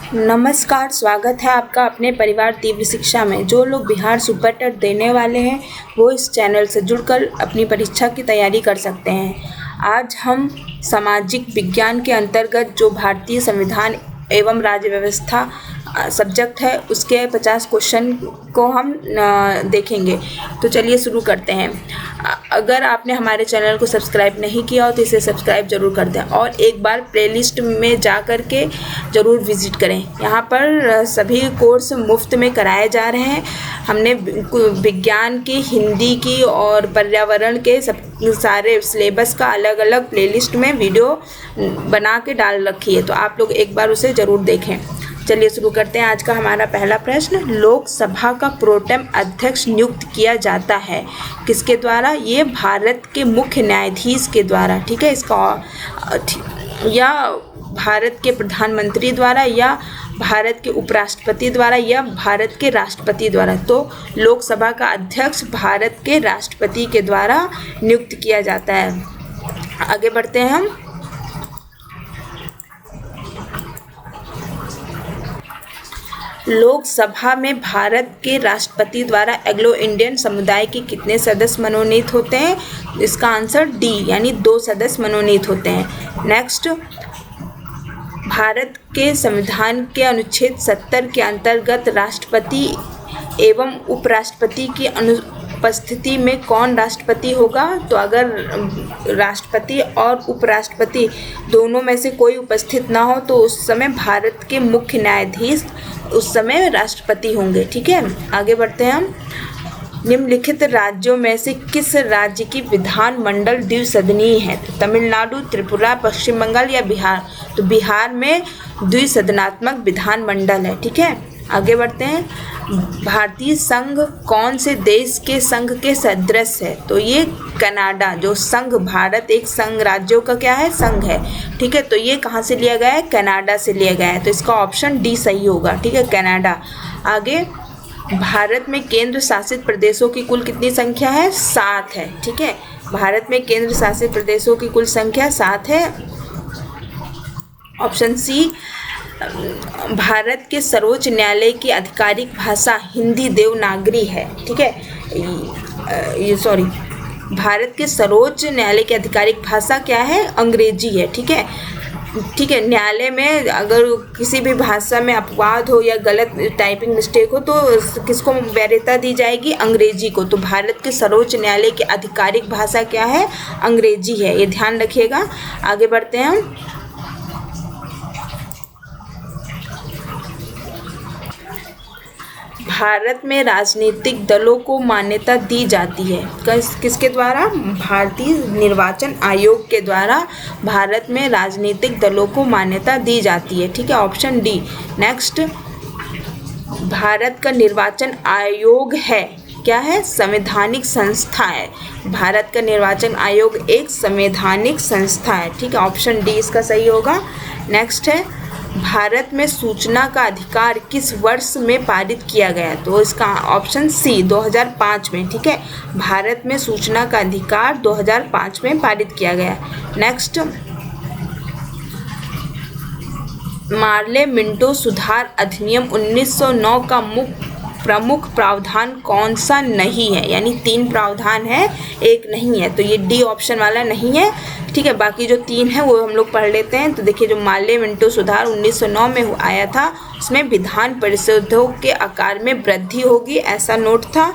नमस्कार, स्वागत है आपका अपने परिवार तीव्र शिक्षा में। जो लोग बिहार सुपर टेट देने वाले हैं वो इस चैनल से जुड़कर अपनी परीक्षा की तैयारी कर सकते हैं। आज हम सामाजिक विज्ञान के अंतर्गत जो भारतीय संविधान एवं राज्य व्यवस्था सब्जेक्ट है उसके 50 क्वेश्चन को हम देखेंगे। तो चलिए शुरू करते हैं। अगर आपने हमारे चैनल को सब्सक्राइब नहीं किया हो तो इसे सब्सक्राइब जरूर कर दें और एक बार प्लेलिस्ट में जा कर के ज़रूर विज़िट करें। यहाँ पर सभी कोर्स मुफ्त में कराए जा रहे हैं। हमने विज्ञान की, हिंदी की और पर्यावरण के सब सारे सिलेबस का अलग अलग प्लेलिस्ट में वीडियो बना के डाल रखी है, तो आप लोग एक बार उसे ज़रूर देखें। चलिए शुरू करते हैं। आज का हमारा पहला प्रश्न, लोकसभा का प्रोटेम अध्यक्ष नियुक्त किया जाता है किसके द्वारा? ये भारत के मुख्य न्यायाधीश के द्वारा, ठीक है। इसका या भारत के प्रधानमंत्री द्वारा, या भारत के उपराष्ट्रपति द्वारा, या भारत के राष्ट्रपति द्वारा। तो लोकसभा का अध्यक्ष भारत के राष्ट्रपति के द्वारा नियुक्त किया जाता है। आगे बढ़ते हैं हम। लोकसभा में भारत के राष्ट्रपति द्वारा एंग्लो इंडियन समुदाय के कितने सदस्य मनोनीत होते हैं? इसका आंसर डी, यानी 2 सदस्य मनोनीत होते हैं। नेक्स्ट, भारत के संविधान के अनुच्छेद 70 के अंतर्गत राष्ट्रपति एवं उपराष्ट्रपति की उपस्थिति में कौन राष्ट्रपति होगा? तो अगर राष्ट्रपति और उपराष्ट्रपति दोनों में से कोई उपस्थित ना हो तो उस समय भारत के मुख्य न्यायाधीश उस समय राष्ट्रपति होंगे, ठीक है। आगे बढ़ते हैं हम। निम्नलिखित राज्यों में से किस राज्य की विधानमंडल द्विसदनीय है? तो तमिलनाडु, त्रिपुरा, पश्चिम बंगाल या बिहार? तो बिहार में द्विसदनात्मक विधानमंडल है, ठीक है। आगे बढ़ते हैं। भारतीय संघ कौन से देश के संघ के सदस्य है? तो ये कनाडा, जो संघ, भारत एक संघ राज्यों का क्या है? संघ है, ठीक है। तो ये कहाँ से लिया गया है? कनाडा से लिया गया है। तो इसका ऑप्शन डी सही होगा, ठीक है, कनाडा। आगे, भारत में केंद्र शासित प्रदेशों की कुल कितनी संख्या है? 7 है, ठीक है। भारत में केंद्र शासित प्रदेशों की कुल संख्या 7 है। Option C. भारत के सर्वोच्च न्यायालय की आधिकारिक भाषा हिंदी देवनागरी है, ठीक है। भारत के सर्वोच्च न्यायालय की आधिकारिक भाषा क्या है? अंग्रेजी है, ठीक है, ठीक है। न्यायालय में अगर किसी भी भाषा में अपवाद हो या गलत टाइपिंग मिस्टेक हो तो किसको वैधता दी जाएगी? अंग्रेजी को। तो भारत के सर्वोच्च न्यायालय की आधिकारिक भाषा क्या है? अंग्रेजी है, ये ध्यान रखिएगा। आगे बढ़ते हैं हम। भारत में राजनीतिक दलों को मान्यता दी जाती है किसके द्वारा? भारतीय निर्वाचन आयोग के द्वारा भारत में राजनीतिक दलों को मान्यता दी जाती है, ठीक है। Option D. नेक्स्ट, भारत का निर्वाचन आयोग है क्या है? संवैधानिक संस्था है। भारत का निर्वाचन आयोग एक संवैधानिक संस्था है, ठीक है। ऑप्शन डी इसका सही होगा। नेक्स्ट है, भारत में सूचना का अधिकार किस वर्ष में पारित किया गया? तो इसका ऑप्शन सी, 2005 में, ठीक है। भारत में सूचना का अधिकार 2005 में पारित किया गया। नेक्स्ट, मार्ले मिंटो सुधार अधिनियम 1909 का प्रमुख प्रावधान कौन सा नहीं है? यानी 3 प्रावधान है, एक नहीं है, तो ये डी ऑप्शन वाला नहीं है, ठीक है। बाकी जो 3 है वो हम लोग पढ़ लेते हैं। तो देखिए, जो मार्ले मिंटो सुधार 1909 में आया था उसमें विधान परिषदों के आकार में वृद्धि होगी, ऐसा नोट था।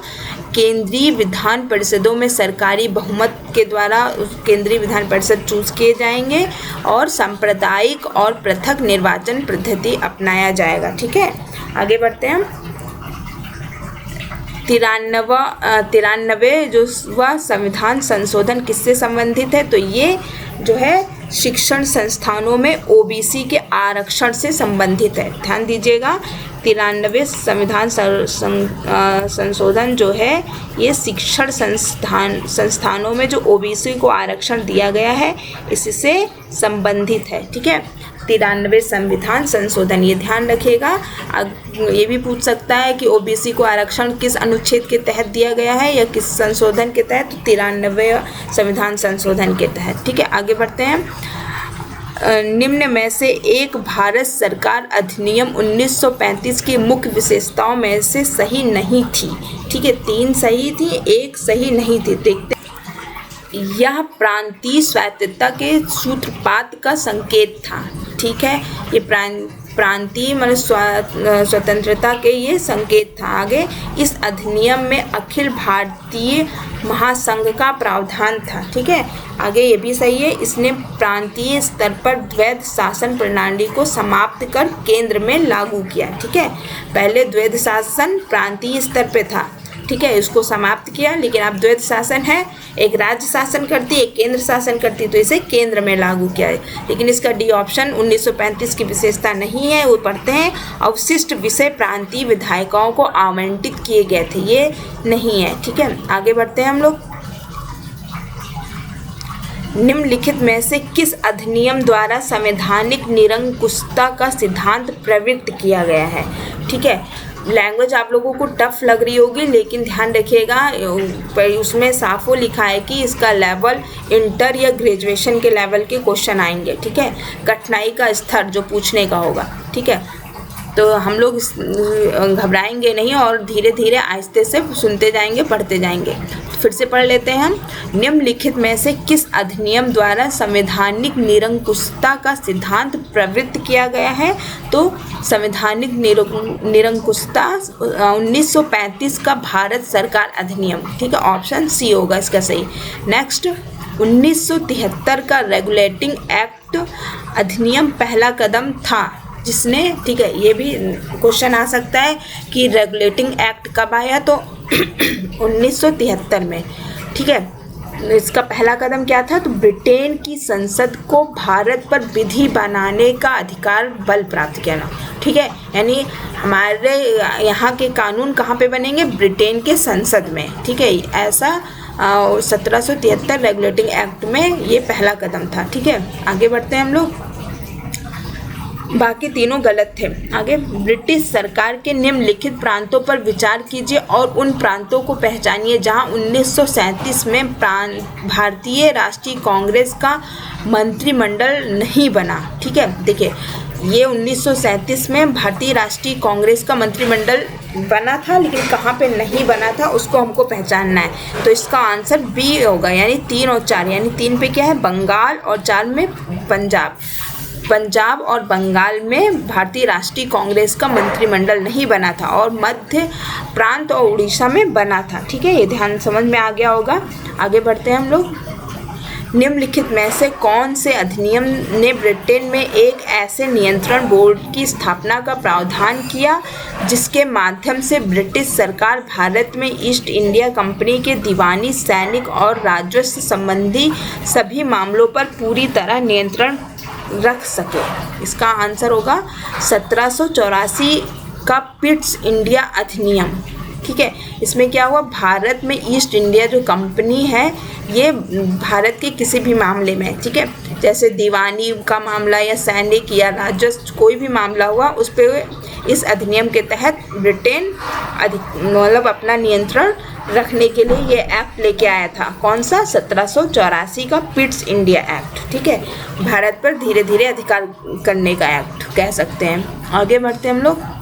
केंद्रीय विधान परिषदों में सरकारी बहुमत के द्वारा केंद्रीय विधान परिषद चूज किए जाएंगे और सांप्रदायिक और पृथक निर्वाचन पद्धति अपनाया जाएगा, ठीक है। आगे बढ़ते हैं। 93 जो वह संविधान संशोधन किससे संबंधित है? तो ये जो है शिक्षण संस्थानों में ओबीसी के आरक्षण से संबंधित है, ध्यान दीजिएगा। 93 संविधान संशोधन जो है ये शिक्षण संस्थानों में जो ओबीसी को आरक्षण दिया गया है इससे संबंधित है, ठीक है। 93 संविधान संशोधन, ये ध्यान रखिएगा। ये भी पूछ सकता है कि ओबीसी को आरक्षण किस अनुच्छेद के तहत दिया गया है या किस संशोधन के तहत? तो 93 संविधान संशोधन के तहत, ठीक है। आगे बढ़ते हैं। निम्न में से एक भारत सरकार अधिनियम 1935 की मुख्य विशेषताओं में से सही नहीं थी। ठीक है, 3 सही थी, 1 सही नहीं थी। देखते, यह प्रांतीय स्वायत्तता के सूत्रपात का संकेत था। ठीक है, ये प्रांतीय मतलब स्वतंत्रता के ये संकेत था। आगे, इस अधिनियम में अखिल भारतीय महासंघ का प्रावधान था। ठीक है, आगे ये भी सही है, इसने प्रांतीय स्तर पर द्वैध शासन प्रणाली को समाप्त कर केंद्र में लागू किया। ठीक है, पहले द्वैध शासन प्रांतीय स्तर पे था। ठीक है, इसको समाप्त किया, लेकिन अब द्वैध शासन है, एक राज्य शासन करती है, एक केंद्र शासन करती है, तो इसे केंद्र में लागू किया है। लेकिन इसका डी ऑप्शन 1935 की विशेषता नहीं है। वो पढ़ते हैं, अवशिष्ट विषय प्रांतीय विधायकों को आवंटित किए गए थे, ये नहीं है। ठीक है, आगे बढ़ते हैं हम लोग। निम्नलिखित में से किस अधिनियम द्वारा संवैधानिक निरंकुशता का सिद्धांत प्रवृत्त किया गया है? ठीक है, लैंग्वेज आप लोगों को टफ लग रही होगी, लेकिन ध्यान रखिएगा, उसमें साफो लिखा है कि इसका लेवल इंटर या ग्रेजुएशन के लेवल के क्वेश्चन आएंगे। ठीक है, कठिनाई का स्तर जो पूछने का होगा। ठीक है, तो हम लोग घबराएंगे नहीं और धीरे धीरे आहिस्ते से सुनते जाएंगे, पढ़ते जाएंगे। फिर से पढ़ लेते हैं हम। निम्नलिखित में से किस अधिनियम द्वारा संवैधानिक निरंकुशता का सिद्धांत प्रवृत्त किया गया है? तो संवैधानिक निरंकुशता 1935 का भारत सरकार अधिनियम। ठीक है, ऑप्शन सी होगा इसका सही। नेक्स्ट, 1973 का रेगुलेटिंग एक्ट अधिनियम पहला कदम था जिसने, ठीक है, ये भी क्वेश्चन आ सकता है कि रेगुलेटिंग एक्ट कब आया, तो 1973 में। ठीक है, इसका पहला कदम क्या था? तो ब्रिटेन की संसद को भारत पर विधि बनाने का अधिकार बल प्राप्त किया ना। ठीक है, यानी हमारे यहाँ के कानून कहाँ पे बनेंगे? ब्रिटेन के संसद में। ठीक है, ऐसा 1773 रेगुलेटिंग एक्ट में ये पहला कदम था। ठीक है, आगे बढ़ते हैं हम लोग। बाकी तीनों गलत थे। आगे, ब्रिटिश सरकार के निम्नलिखित प्रांतों पर विचार कीजिए और उन प्रांतों को पहचानिए जहां 1937 में भारतीय राष्ट्रीय कांग्रेस का मंत्रिमंडल नहीं बना। ठीक है, देखिए, ये 1937 में भारतीय राष्ट्रीय कांग्रेस का मंत्रिमंडल बना था, लेकिन कहाँ पे नहीं बना था उसको हमको पहचानना है। तो इसका आंसर बी होगा, यानी 3 और 4। यानी 3 पे क्या है? बंगाल, और 4 में पंजाब और बंगाल में भारतीय राष्ट्रीय कांग्रेस का मंत्रिमंडल नहीं बना था, और मध्य प्रांत और उड़ीसा में बना था। ठीक है, ये ध्यान समझ में आ गया होगा। आगे बढ़ते हैं हम लोग। निम्नलिखित में से कौन से अधिनियम ने ब्रिटेन में एक ऐसे नियंत्रण बोर्ड की स्थापना का प्रावधान किया जिसके माध्यम से ब्रिटिश सरकार भारत में ईस्ट इंडिया कंपनी के दीवानी, सैनिक और राजस्व संबंधी सभी मामलों पर पूरी तरह नियंत्रण रख सके? इसका आंसर होगा 1784 का पिट्स इंडिया अधिनियम। ठीक है, इसमें क्या हुआ? भारत में ईस्ट इंडिया जो कंपनी है, ये भारत के किसी भी मामले में, ठीक है, जैसे दीवानी का मामला या सैनिक या राजस्व कोई भी मामला हुआ, उस पर इस अधिनियम के तहत ब्रिटेन मतलब अपना नियंत्रण रखने के लिए ये एक्ट लेके आया था। कौन सा? 1784 का पिट्स इंडिया एक्ट। ठीक है, भारत पर धीरे धीरे अधिकार करने का एक्ट कह सकते हैं। आगे बढ़ते हैं हम लोग।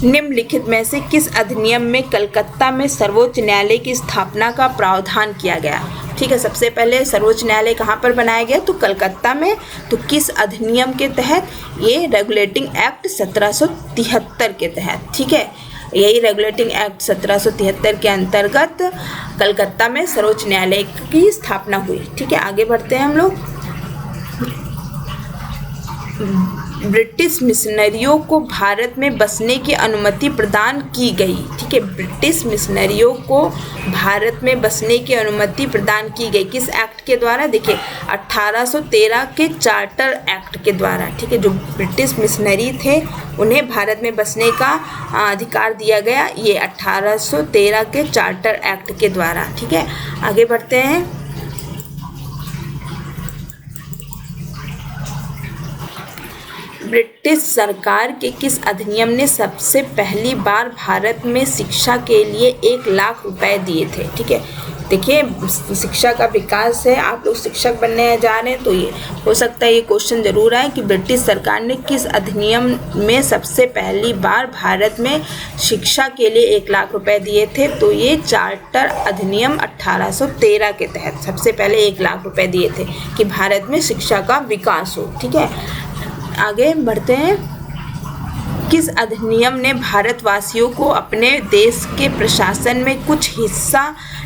निम्नलिखित में से किस अधिनियम में कलकत्ता में सर्वोच्च न्यायालय की स्थापना का प्रावधान किया गया? ठीक है, सबसे पहले सर्वोच्च न्यायालय कहाँ पर बनाया गया? तो कलकत्ता में। तो किस अधिनियम के तहत? ये रेगुलेटिंग एक्ट 1773 के तहत। ठीक है, यही रेगुलेटिंग एक्ट 1773 के अंतर्गत कलकत्ता में सर्वोच्च न्यायालय की स्थापना हुई। ठीक है, आगे बढ़ते हैं हम लोग। ब्रिटिश मिशनरियों को भारत में बसने की अनुमति प्रदान की गई। ठीक है, ब्रिटिश मिशनरियों को भारत में बसने की अनुमति प्रदान की गई किस एक्ट के द्वारा? देखिए, 1813 के चार्टर एक्ट के द्वारा। ठीक है, जो ब्रिटिश मिशनरी थे उन्हें भारत में बसने का अधिकार दिया गया, ये 1813 के चार्टर एक्ट के द्वारा। ठीक है, आगे बढ़ते हैं। ब्रिटिश सरकार के किस अधिनियम ने सबसे पहली बार भारत में शिक्षा के लिए 1 लाख रुपए दिए थे? ठीक है, देखिए शिक्षा का विकास है, आप लोग शिक्षक बनने जा रहे हैं तो ये हो सकता है ये क्वेश्चन जरूर आए कि ब्रिटिश सरकार ने किस अधिनियम में सबसे पहली बार भारत में शिक्षा के लिए 1 लाख रुपए दिए थे। तो ये चार्टर अधिनियम 1813 के तहत सबसे पहले 1 लाख रुपए दिए थे कि भारत में शिक्षा का विकास हो। ठीक है, आगे बढ़ते हैं। किस अधिनियम ने भारतवासियों को अपने देश के प्रशासन में कुछ हिस्सा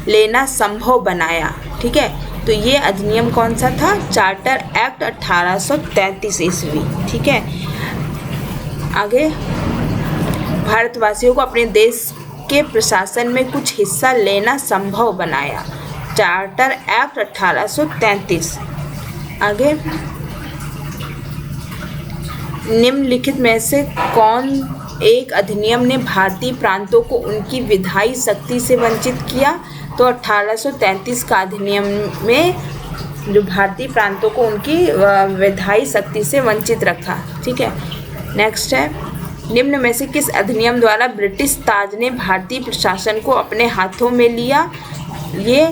लेना संभव बनाया। ठीक है, तो ये अधिनियम कौन सा था? चार्टर एक्ट 1833 ईस्वी। ठीक है, आगे भारतवासियों को अपने देश के प्रशासन में कुछ हिस्सा लेना संभव बनाया, चार्टर एक्ट 1833। आगे निम्नलिखित में से कौन एक अधिनियम ने भारतीय प्रांतों को उनकी विधायी शक्ति से वंचित किया? तो 1833 का अधिनियम में जो भारतीय प्रांतों को उनकी विधायी शक्ति से वंचित रखा। ठीक है, नेक्स्ट है, निम्न में से किस अधिनियम द्वारा ब्रिटिश ताज ने भारतीय प्रशासन को अपने हाथों में लिया? ये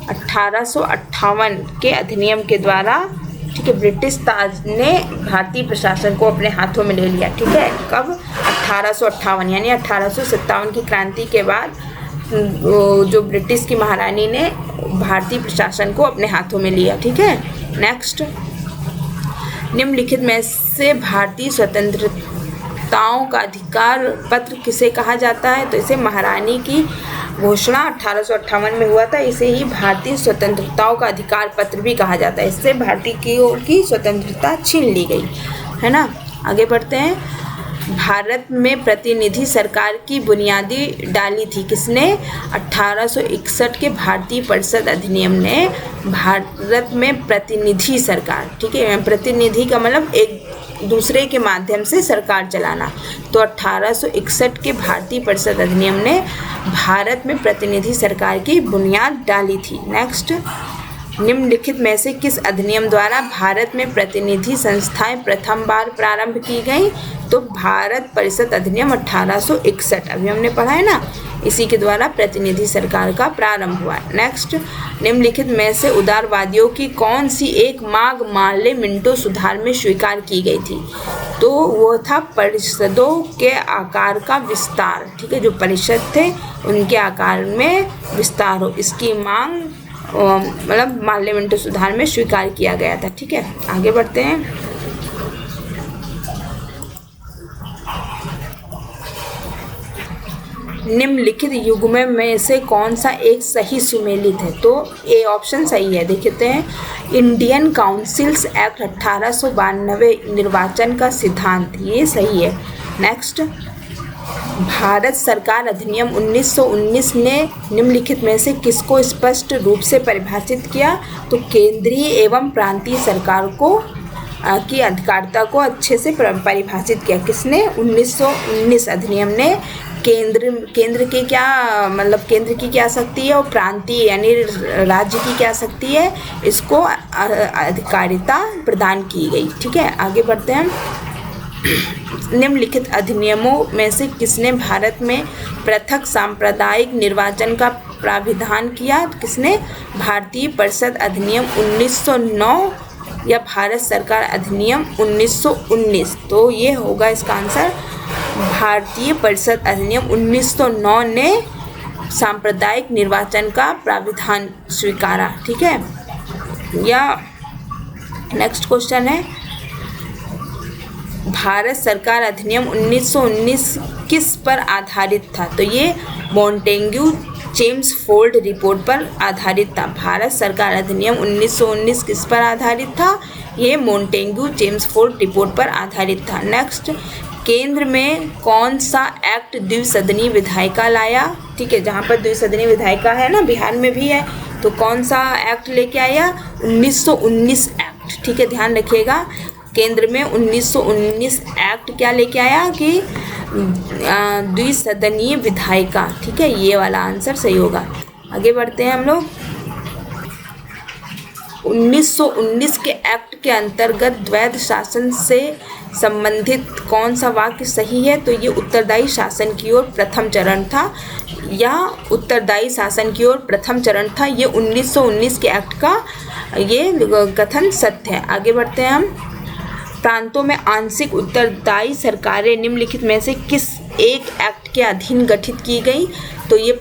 1858 के अधिनियम के द्वारा, ठीक है, ब्रिटिश ताज ने भारतीय प्रशासन को अपने हाथों में ले लिया। ठीक है, कब? 1858 यानी 1857 की क्रांति के बाद जो ब्रिटिश की महारानी ने भारतीय प्रशासन को अपने हाथों में लिया। ठीक है, नेक्स्ट, निम्नलिखित में से भारतीय स्वतंत्रताओं का अधिकार पत्र किसे कहा जाता है? तो इसे महारानी की घोषणा 1858 में हुआ था, इसे ही भारतीय स्वतंत्रताओं का अधिकार पत्र भी कहा जाता है। इससे भारतीय की स्वतंत्रता छीन ली गई है ना। आगे बढ़ते हैं। भारत में प्रतिनिधि सरकार की बुनियादी डाली थी किसने? 1861 के भारतीय परिषद अधिनियम ने भारत में प्रतिनिधि सरकार, ठीक है, प्रतिनिधि का मतलब एक दूसरे के माध्यम से सरकार चलाना, तो 1861 के भारतीय परिषद अधिनियम ने भारत में प्रतिनिधि सरकार की बुनियाद डाली थी। नेक्स्ट, निम्नलिखित में से किस अधिनियम द्वारा भारत में प्रतिनिधि संस्थाएं प्रथम बार प्रारंभ की गई? तो भारत परिषद अधिनियम 1861, अभी हमने पढ़ा है ना, इसी के द्वारा प्रतिनिधि सरकार का प्रारंभ हुआ। नेक्स्ट, निम्नलिखित में से उदारवादियों की कौन सी एक मांग पार्लियामेंटो सुधार में स्वीकार की गई थी? तो वो था परिषदों के आकार का विस्तार। ठीक है, जो परिषद थे उनके आकार में विस्तार हो, इसकी मांग मतलब पार्लियामेंटो सुधार में स्वीकार किया गया था। ठीक है, आगे बढ़ते हैं। निम्नलिखित युग्म में से कौन सा एक सही सुमेलित है? तो ए ऑप्शन सही है, देखते हैं। इंडियन काउंसिल्स एक्ट 1892 निर्वाचन का सिद्धांत, ये सही है। नेक्स्ट, भारत सरकार अधिनियम 1919 ने निम्नलिखित में से किसको स्पष्ट रूप से परिभाषित किया? तो केंद्रीय एवं प्रांतीय सरकार को की अधिकारिता को अच्छे से परिभाषित किया। किसने? 1919 अधिनियम ने केंद्र के क्या मतलब केंद्र की क्या शक्ति है और प्रांतीय यानी राज्य की क्या शक्ति है, इसको अधिकारिता प्रदान की गई। ठीक है, आगे बढ़ते हैं। निम्नलिखित अधिनियमों में से किसने भारत में पृथक सांप्रदायिक निर्वाचन का प्राविधान किया? किसने? भारतीय परिषद अधिनियम 1909 या भारत सरकार अधिनियम 1919। तो ये होगा इसका आंसर, भारतीय परिषद अधिनियम 1909 ने सांप्रदायिक निर्वाचन का प्राविधान स्वीकारा। ठीक है, या नेक्स्ट क्वेश्चन है, भारत सरकार अधिनियम 1919 किस पर आधारित था? तो ये मॉन्टेग्यू चेम्सफोर्ड रिपोर्ट पर आधारित था। भारत सरकार अधिनियम 1919 किस पर आधारित था? ये मॉन्टेग्यू चेम्सफोर्ड रिपोर्ट पर आधारित था। नेक्स्ट, केंद्र में कौन सा एक्ट द्विसदनीय विधायिका लाया? ठीक है, जहाँ पर द्विसदनीय विधायिका है ना, बिहार में भी है, तो कौन सा एक्ट लेके आया? 1919 एक्ट। ठीक है, ध्यान रखिएगा, केंद्र में 1919 एक्ट क्या लेके आया कि द्विसदनीय विधायिका। ठीक है, ये वाला आंसर सही होगा। आगे बढ़ते हैं हम लोग। 1919 के एक्ट के अंतर्गत द्वैध शासन से संबंधित कौन सा वाक्य सही है? तो ये उत्तरदायी शासन की ओर प्रथम चरण था, या उत्तरदायी शासन की ओर प्रथम चरण था। ये 1919 के एक्ट का ये कथन सत्य है। आगे बढ़ते हैं हम। प्रांतों में आंशिक उत्तरदायी सरकारें निम्नलिखित में से किस एक एक्ट के अधीन गठित की गई? तो ये